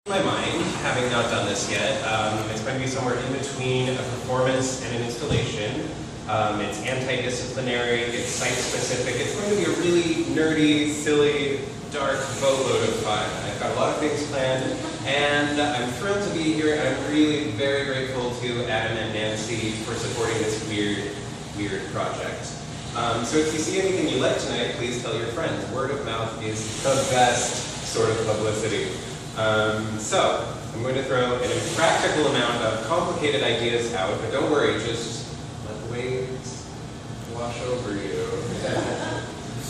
My mind, having not done this yet, it's going to be somewhere in between a performance and an installation. It's anti-disciplinary, it's site-specific, it's going to be a really nerdy, silly, dark boatload of fun. I've got a lot of things planned, and I'm thrilled to be here. I'm really very grateful to Adam and Nancy for supporting this weird project. So if you see anything you like tonight, please tell your friends. Word of mouth is the best sort of publicity. So, I'm going to throw an impractical amount of complicated ideas out, but don't worry, just let the waves wash over you.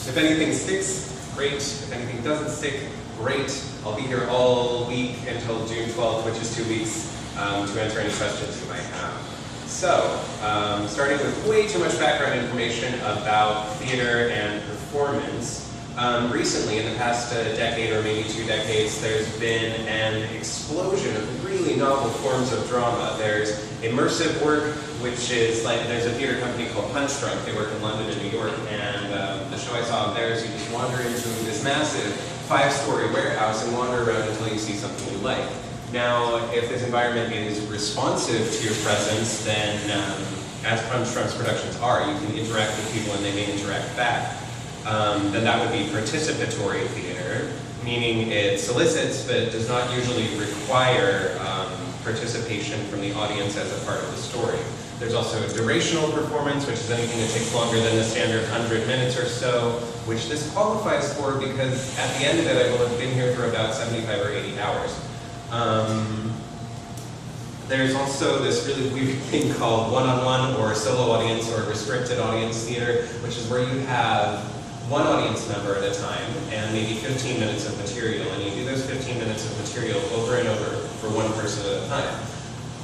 If anything sticks, great. If anything doesn't stick, great. I'll be here all week until June 12th, which is 2 weeks, to answer any questions you might have. So, starting with way too much background information about theater and performance. Recently, in the past decade or maybe 2 decades, there's been an explosion of really novel forms of drama. There's immersive work, which is like, there's a theater company called Punch Drunk. They work in London and New York, and the show I saw of theirs, you just wander into this massive 5-story warehouse and wander around until you see something you like. Now, if this environment is responsive to your presence, then as Punch Drunk's productions are, you can interact with people and they may interact back. Then that would be participatory theater, meaning it solicits but does not usually require participation from the audience as a part of the story. There's also a durational performance, which is anything that takes longer than the standard 100 minutes or so, which this qualifies for because at the end of it I will have been here for about 75 or 80 hours. There's also this really weird thing called one-on-one or solo audience or restricted audience theater, which is where you have one audience member at a time and maybe 15 minutes of material, and you do those 15 minutes of material over and over for one person at a time.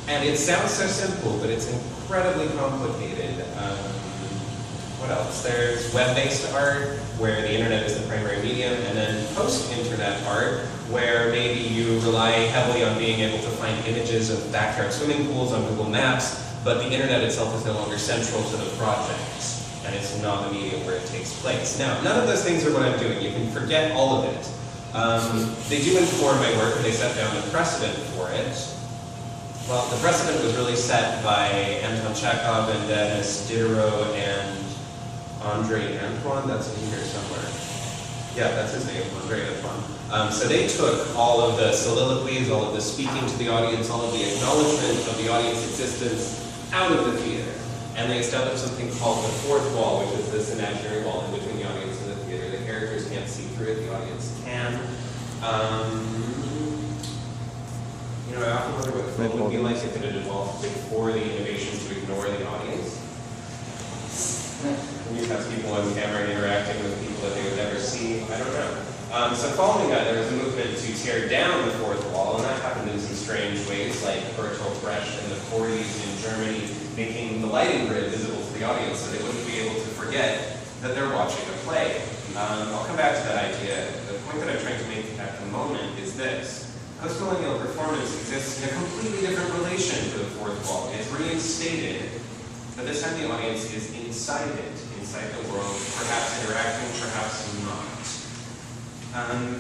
And it sounds so simple, but it's incredibly complicated. What else? There's web-based art, where the internet is the primary medium, and then post-internet art, where maybe you rely heavily on being able to find images of backyard swimming pools on Google Maps, but the internet itself is no longer central to the project, and it's not the medium where it takes place. Now, none of those things are what I'm doing. You can forget all of it. They do inform my work, and they set down the precedent for it. Well, the precedent was really set by Anton Chekhov and Denis Diderot and Andre Antoine, that's in here somewhere. Yeah, that's his name, Andre Antoine. So they took all of the soliloquies, all of the speaking to the audience, all of the acknowledgement of the audience existence out of the theater. And they established something called the fourth wall, which is this imaginary wall in between the audience and the theater. The characters can't see through it, the audience can. You know, I often wonder what film would be like if it had evolved before the innovation to ignore the audience. And you have people on camera interacting with people that they would never see. I don't know. So following that, there was a movement to tear down the fourth wall, and that happened in some strange ways, like Bertolt Brecht in the 40s in Germany, making the lighting grid visible to the audience so they wouldn't be able to forget that they're watching a play. I'll come back to that idea. The point that I'm trying to make at the moment is this. Postmillennial performance exists in a completely different relation to the fourth wall. It's reinstated, but this time the audience is inside it, inside the world, perhaps interacting, perhaps not.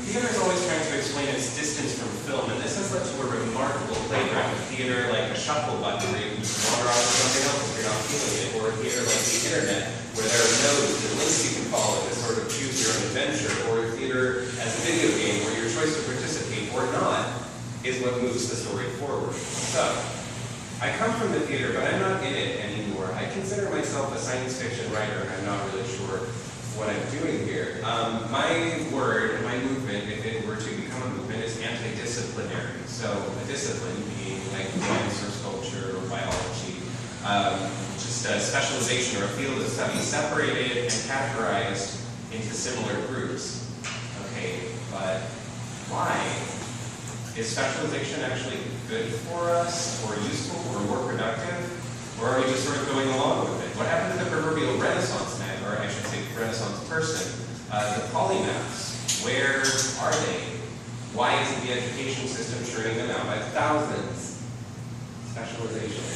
Theater is always trying to explain its distance from film, and this has led to a remarkable playground of theater like a shuffle button where you can just wander off to something else if you're not feeling it, or a theater like the internet where there are nodes and links you can follow to sort of choose your own adventure, or a theater as a video game where your choice to participate or not is what moves the story forward. So, I come from the theater, but I'm not in it anymore. I consider myself a science fiction writer, and I'm not really sure what I'm doing here. My word, my movement, if it were to become a movement, is anti-disciplinary. So a discipline being like dance or sculpture or biology, just a specialization or a field of study separated and categorized into similar groups. Okay, but why? Is specialization actually good for us, or useful, or more productive? Or are we just sort of going along with it? What happened to the proverbial Renaissance man, or I should say Renaissance person, the polymaths? Where are they? Why isn't the education system churning them out by thousands? Specialization.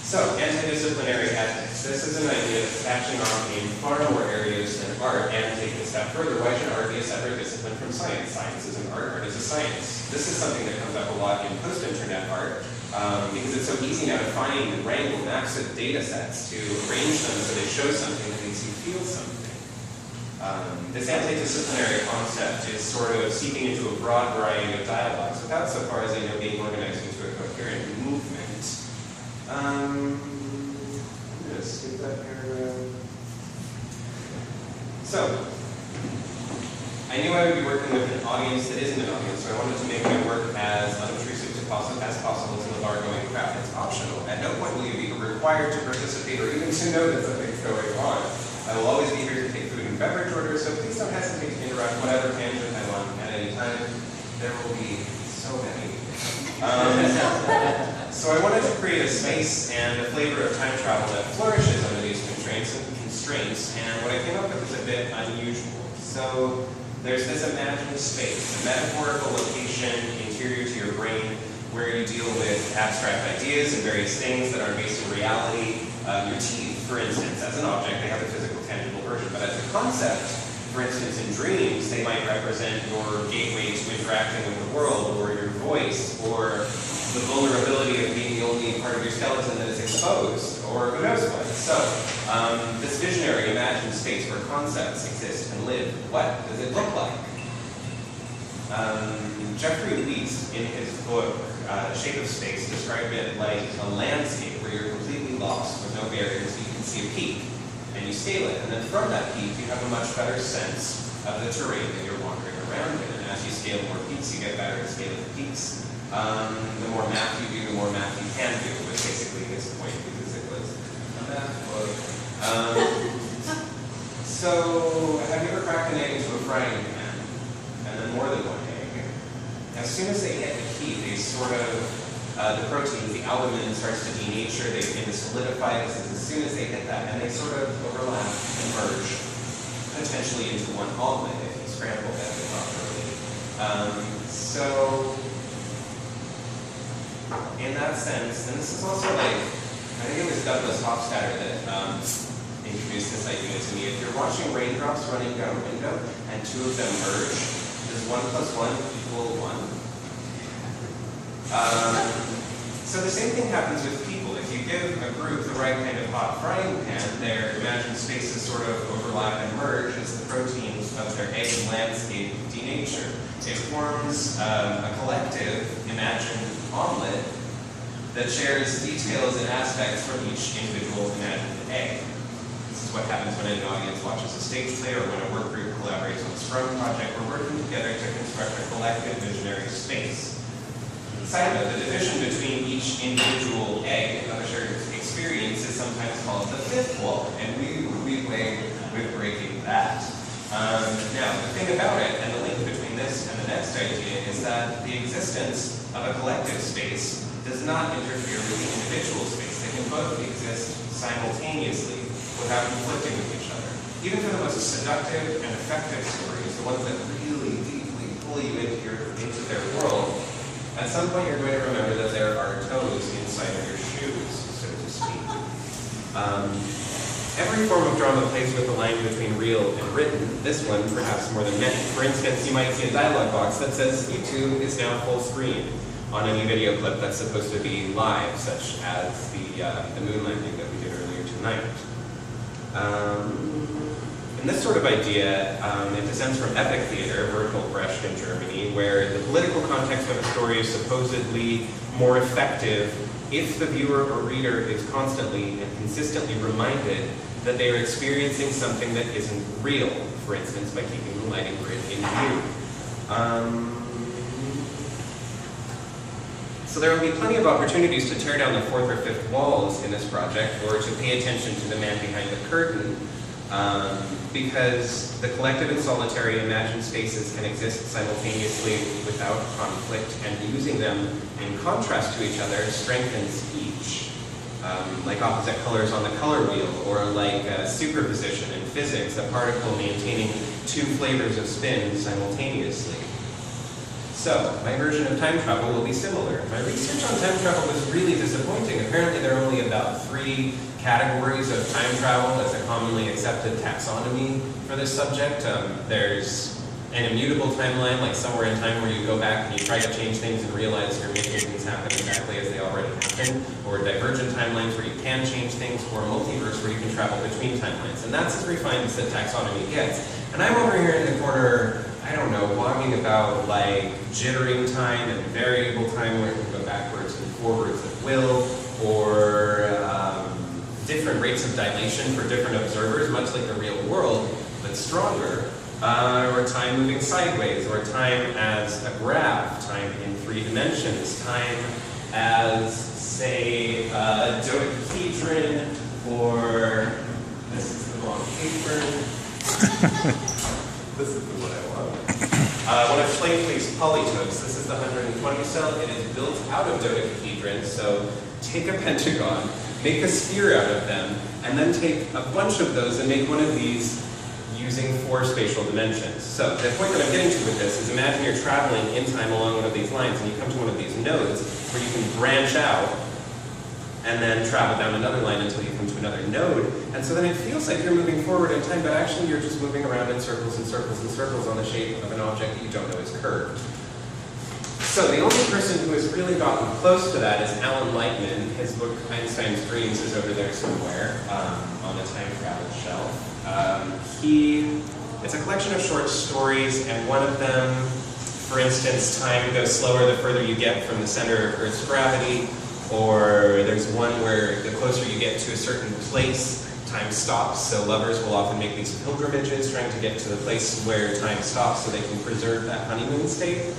So, antidisciplinary ethics. This is an idea that's catching on in far more areas than art, and taking a step further, why should art be a separate discipline from science? Science isn't art, art is a science. This is something that comes up a lot in post-internet art, because it's so easy now to find and wrangle massive data sets to arrange them so they show something that makes you feel something. This antidisciplinary concept is sort of seeping into a broad variety of dialogues, without, so far as I know, being organized into a coherent movement. I'm going to skip that paragraph. So, I knew I would be working with an audience that isn't an audience, so I wanted to make my work as unobtrusive as possible to the bar-going crowd. It's optional. At no point will you be required to participate or even to know that something's going on. I will always be here to take food and beverage orders, so please don't hesitate to interrupt whatever tangent I want at any time. There will be so many. So I wanted to create a space and a flavor of time travel that flourishes under these constraints, and what I came up with is a bit unusual. So there's this imagined space, a metaphorical location interior to your brain where you deal with abstract ideas and various things that aren't based in reality. Your teeth, for instance, as an object, they have a physical, tangible version, but as a concept, for instance, in dreams, they might represent your gateway to interacting with the world, or your voice, or the vulnerability of being the only part of your skeleton that is exposed, or who knows what. So, this visionary imagined space where concepts exist and live, what does it look like? Jeffrey Lees, in his book, Shape of Space, described it like a landscape where you're completely lost with no barriers. You can see a peak, and you scale it, and then from that peak, you have a much better sense of the terrain that you're wandering around in. And as you scale more peaks, you get better at scaling the peaks. The more math you do, the more math you can do, was basically his point, because it was a math book. So, have you ever cracked an egg into a frying pan, and then more than one egg? As soon as they hit the heat, they sort of, the protein, the albumin starts to denature, they begin to solidify. This is as soon as they hit that, and they sort of overlap and merge, potentially into one omelet if you scramble that properly. So, in that sense, and this is also like, I think it was Douglas Hofstadter that introduced this idea to me. If you're watching raindrops running down a window and two of them merge, does 1 + 1 equal 1? So the same thing happens with people. If you give a group the right kind of hot frying pan, their imagined spaces sort of overlap and merge as the proteins of their egg landscape denature. It forms a collective imagined omelet that shares details and aspects from each individual imagined egg. This is what happens when an audience watches a stage play or when a work group collaborates on a Scrum project. We're working together to construct a collective visionary space. Side note, the division between each individual egg of a shared experience is sometimes called the fifth wall, and we will be playing with breaking that. Now, the thing about it, and the link between this and the next idea, is that the existence of a collective space does not interfere with the individual space. They can both exist simultaneously without conflicting with each other. Even for the most seductive and effective stories, the ones that really deeply pull you into their world, at some point you're going to remember that there are toes inside of your shoes, so to speak. Every form of drama plays with the line between real and written, this one perhaps more than many. For instance, you might see a dialogue box that says YouTube is now full screen on any video clip that's supposed to be live, such as the moon landing that we did earlier tonight. And this sort of idea, it descends from epic theater, Bertolt Brecht in Germany, where the political context of a story is supposedly more effective if the viewer or reader is constantly and consistently reminded that they are experiencing something that isn't real, for instance, by keeping the lighting grid in view. So there will be plenty of opportunities to tear down the fourth or fifth walls in this project, or to pay attention to the man behind the curtain, because the collective and solitary imagined spaces can exist simultaneously without conflict, and using them in contrast to each other strengthens each. Like opposite colors on the color wheel, or like superposition in physics, a particle maintaining two flavors of spin simultaneously. So, my version of time travel will be similar. My research on time travel was really disappointing. Apparently there are only about 3 categories of time travel as a commonly accepted taxonomy for this subject. There's an immutable timeline, like somewhere in time where you go back and you try to change things and realize you're making things happen exactly as they already happened, or divergent timelines where you can change things, or a multiverse where you can travel between timelines. And that's as refined as the taxonomy gets. And I'm over here in the corner, I don't know, blogging about like jittering time and variable time where it can go backwards and forwards at will, or different rates of dilation for different observers, much like the real world, but stronger. Or time moving sideways, or time as a graph, time in 3 dimensions, time as, say, a dodecahedron, or this is the wrong paper. This is the one I want. One of Schleichlich's polytopes, this is the 120 cell. It is built out of dodecahedrons, so take a pentagon, make a sphere out of them, and then take a bunch of those and make one of these using 4 spatial dimensions. So the point that I'm getting to with this is, imagine you're traveling in time along one of these lines and you come to one of these nodes where you can branch out and then travel down another line until you come to another node. And so then it feels like you're moving forward in time, but actually you're just moving around in circles and circles and circles on the shape of an object that you don't know is curved. So the only person who has really gotten close to that is Alan Lightman. His book, Einstein's Dreams, is over there somewhere on the time travel shelf. It's a collection of short stories, and one of them, for instance, time goes slower the further you get from the center of Earth's gravity, or there's one where the closer you get to a certain place, time stops, so lovers will often make these pilgrimages trying to get to the place where time stops so they can preserve that honeymoon state.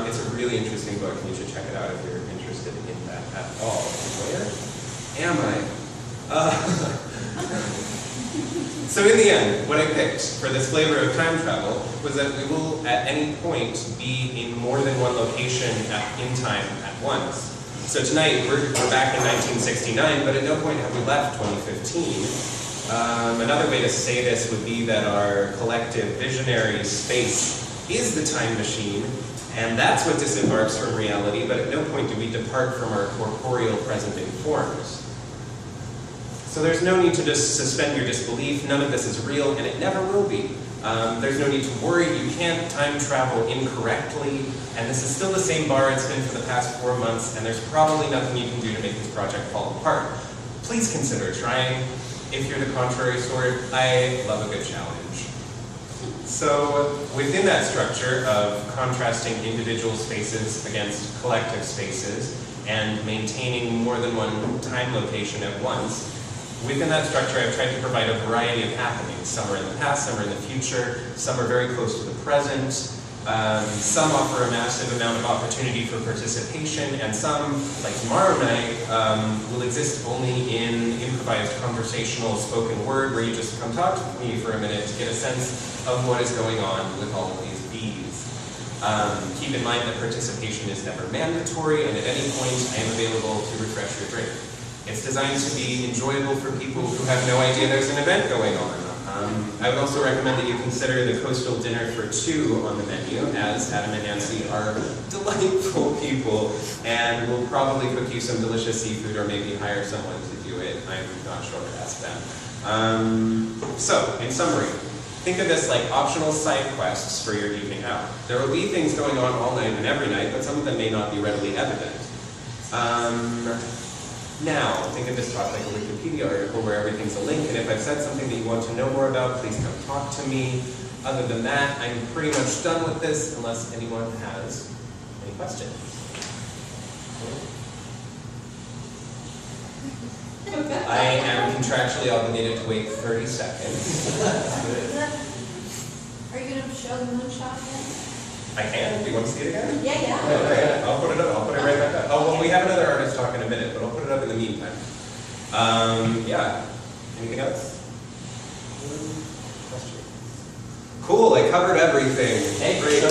It's a really interesting book, and you should check it out if you're interested in that at all. Where am I? So in the end, what I picked for this flavor of time travel was that we will at any point be in more than one location in time at once. So tonight, we're back in 1969, but at no point have we left 2015. Another way to say this would be that our collective visionary space is the time machine, and that's what disembarks from reality, but at no point do we depart from our corporeal present-day forms. So there's no need to just suspend your disbelief. None of this is real, and it never will be. There's no need to worry. You can't time travel incorrectly, and this is still the same bar it's been for the past 4 months, and there's probably nothing you can do to make this project fall apart. Please consider trying. If you're the contrary sort, I love a good challenge. So within that structure of contrasting individual spaces against collective spaces and maintaining more than one time location at once, within that structure, I've tried to provide a variety of happenings. Some are in the past, some are in the future, some are very close to the present, some offer a massive amount of opportunity for participation, and some, like tomorrow night, will exist only in improvised conversational spoken word, where you just come talk to me for a minute to get a sense of what is going on with all of these bees. Keep in mind that participation is never mandatory, and at any point I am available to refresh your drink. It's designed to be enjoyable for people who have no idea there's an event going on. I would also recommend that you consider the coastal dinner for 2 on the menu, as Adam and Nancy are delightful people and will probably cook you some delicious seafood, or maybe hire someone to do it. I'm not sure, ask them. So, in summary, think of this like optional side quests for your evening out. There will be things going on all night and every night, but some of them may not be readily evident. Now, think of this talk like a Wikipedia article where everything's a link, and if I've said something that you want to know more about, please come talk to me. Other than that, I'm pretty much done with this, unless anyone has any questions. I am contractually obligated to wait 30 seconds. Are you going to show the moonshot yet? I can. Do you want to see it again? Yeah. Okay. I'll put it up. I'll put it right back up. Oh, well, we have another artist talk in a minute, but I'll put it up in the meantime. Yeah. Anything else? Questions? Cool. I covered everything. Hey, great.